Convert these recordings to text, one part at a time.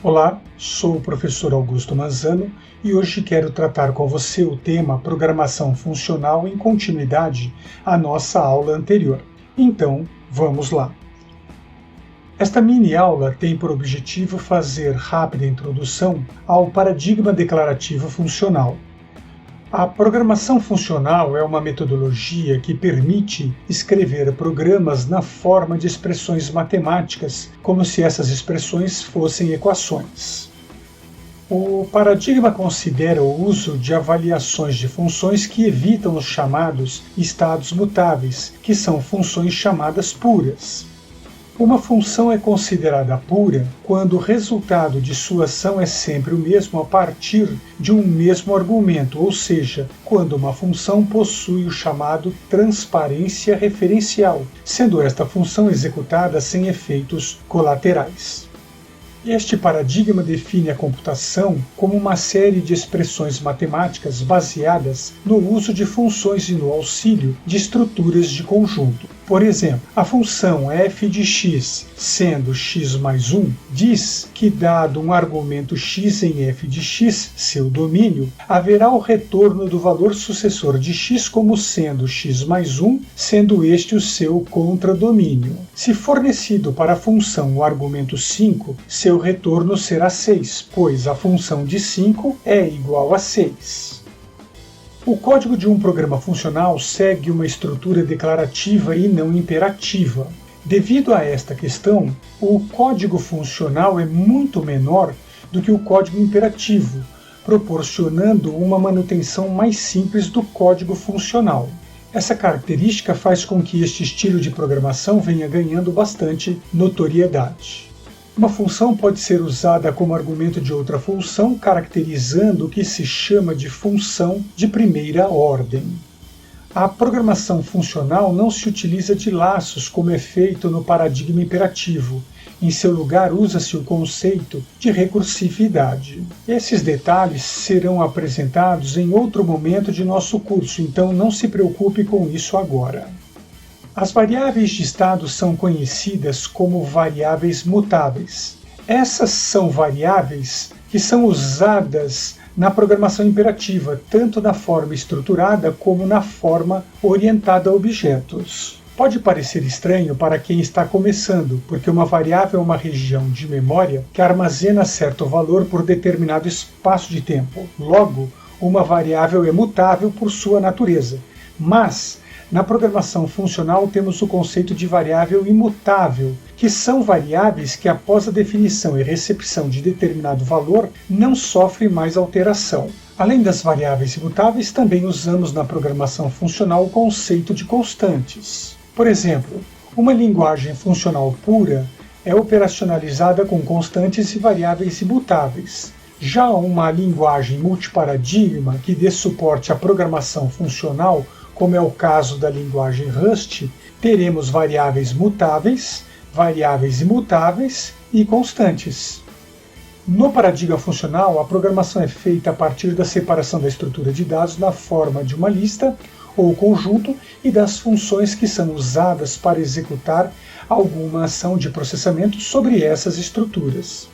Olá, sou o professor Augusto Manzano e hoje quero tratar com você o tema Programação Funcional em continuidade à nossa aula anterior. Então, vamos lá. Esta mini-aula tem por objetivo fazer rápida introdução ao paradigma declarativo funcional. A programação funcional é uma metodologia que permite escrever programas na forma de expressões matemáticas, como se essas expressões fossem equações. O paradigma considera o uso de avaliações de funções que evitam os chamados estados mutáveis, que são funções chamadas puras. Uma função é considerada pura quando o resultado de sua ação é sempre o mesmo a partir de um mesmo argumento, ou seja, quando uma função possui o chamado transparência referencial, sendo esta função executada sem efeitos colaterais. Este paradigma define a computação como uma série de expressões matemáticas baseadas no uso de funções e no auxílio de estruturas de conjunto. Por exemplo, a função f de x, sendo x mais 1, diz que, dado um argumento x em f de x, seu domínio, haverá o retorno do valor sucessor de x como sendo x mais 1, sendo este o seu contradomínio. Se fornecido para a função o argumento 5, seu retorno será 6, pois a função de 5 é igual a 6. O código de um programa funcional segue uma estrutura declarativa e não imperativa. Devido a esta questão, o código funcional é muito menor do que o código imperativo, proporcionando uma manutenção mais simples do código funcional. Essa característica faz com que este estilo de programação venha ganhando bastante notoriedade. Uma função pode ser usada como argumento de outra função, caracterizando o que se chama de função de primeira ordem. A programação funcional não se utiliza de laços como é feito no paradigma imperativo. Em seu lugar, usa-se o conceito de recursividade. Esses detalhes serão apresentados em outro momento de nosso curso, então não se preocupe com isso agora. As variáveis de estado são conhecidas como variáveis mutáveis. Essas são variáveis que são usadas na programação imperativa, tanto na forma estruturada como na forma orientada a objetos. Pode parecer estranho para quem está começando, porque uma variável é uma região de memória que armazena certo valor por determinado espaço de tempo. Logo, uma variável é mutável por sua natureza. Mas na programação funcional temos o conceito de variável imutável, que são variáveis que após a definição e recepção de determinado valor não sofrem mais alteração. Além das variáveis imutáveis, também usamos na programação funcional o conceito de constantes. Por exemplo, uma linguagem funcional pura é operacionalizada com constantes e variáveis imutáveis. Já uma linguagem multiparadigma que dê suporte à programação funcional, como é o caso da linguagem Rust, teremos variáveis mutáveis, variáveis imutáveis e constantes. No paradigma funcional, a programação é feita a partir da separação da estrutura de dados na forma de uma lista ou conjunto e das funções que são usadas para executar alguma ação de processamento sobre essas estruturas.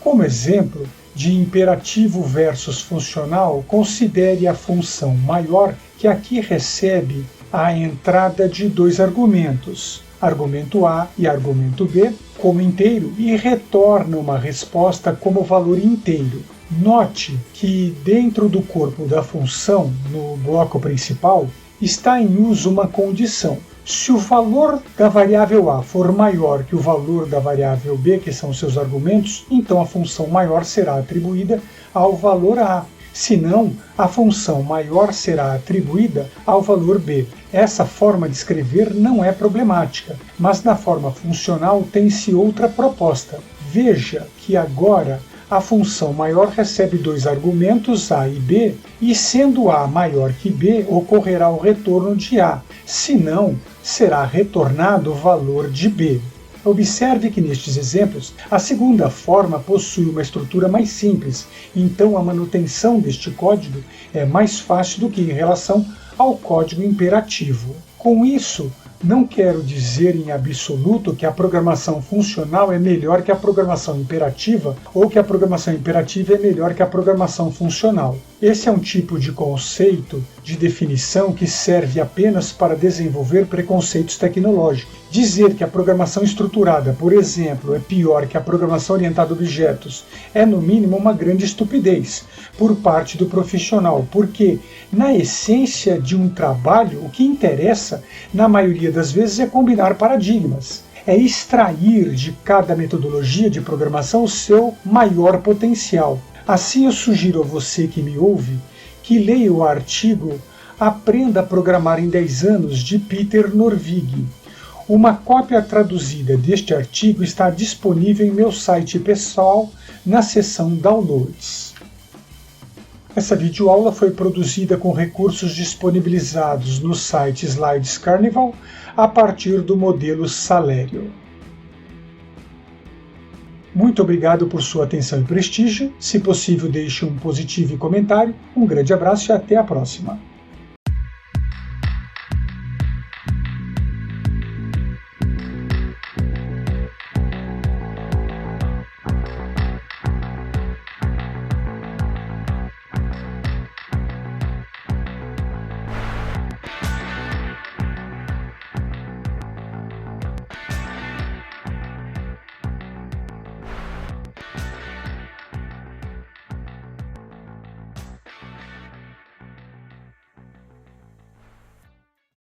Como exemplo de imperativo versus funcional, considere a função maior, que aqui recebe a entrada de dois argumentos, argumento A e argumento B, como inteiro e retorna uma resposta como valor inteiro. Note que dentro do corpo da função, no bloco principal, está em uso uma condição. Se o valor da variável A for maior que o valor da variável B, que são seus argumentos, então a função maior será atribuída ao valor A. Se não, a função maior será atribuída ao valor B. Essa forma de escrever não é problemática, mas na forma funcional tem-se outra proposta. Veja que agora a função maior recebe dois argumentos A e B, e sendo A maior que B, ocorrerá o retorno de A. Se não, será retornado o valor de B. Observe que nestes exemplos, a segunda forma possui uma estrutura mais simples, então a manutenção deste código é mais fácil do que em relação ao código imperativo. Com isso, Não quero dizer em absoluto que a programação funcional é melhor que a programação imperativa ou que a programação imperativa é melhor que a programação funcional. Esse é um tipo de conceito de definição que serve apenas para desenvolver preconceitos tecnológicos. Dizer que a programação estruturada, por exemplo, é pior que a programação orientada a objetos é, no mínimo, uma grande estupidez por parte do profissional, porque, na essência de um trabalho, o que interessa, na maioria das vezes, é combinar paradigmas. É extrair de cada metodologia de programação o seu maior potencial. Assim, eu sugiro a você que me ouve que leia o artigo Aprenda a Programar em 10 Anos, de Peter Norvig. Uma cópia traduzida deste artigo está disponível em meu site pessoal na seção Downloads. Essa videoaula foi produzida com recursos disponibilizados no site Slides Carnival a partir do modelo Salério. Muito obrigado por sua atenção e prestígio. Se possível, deixe um positivo e comentário. Um grande abraço e até a próxima.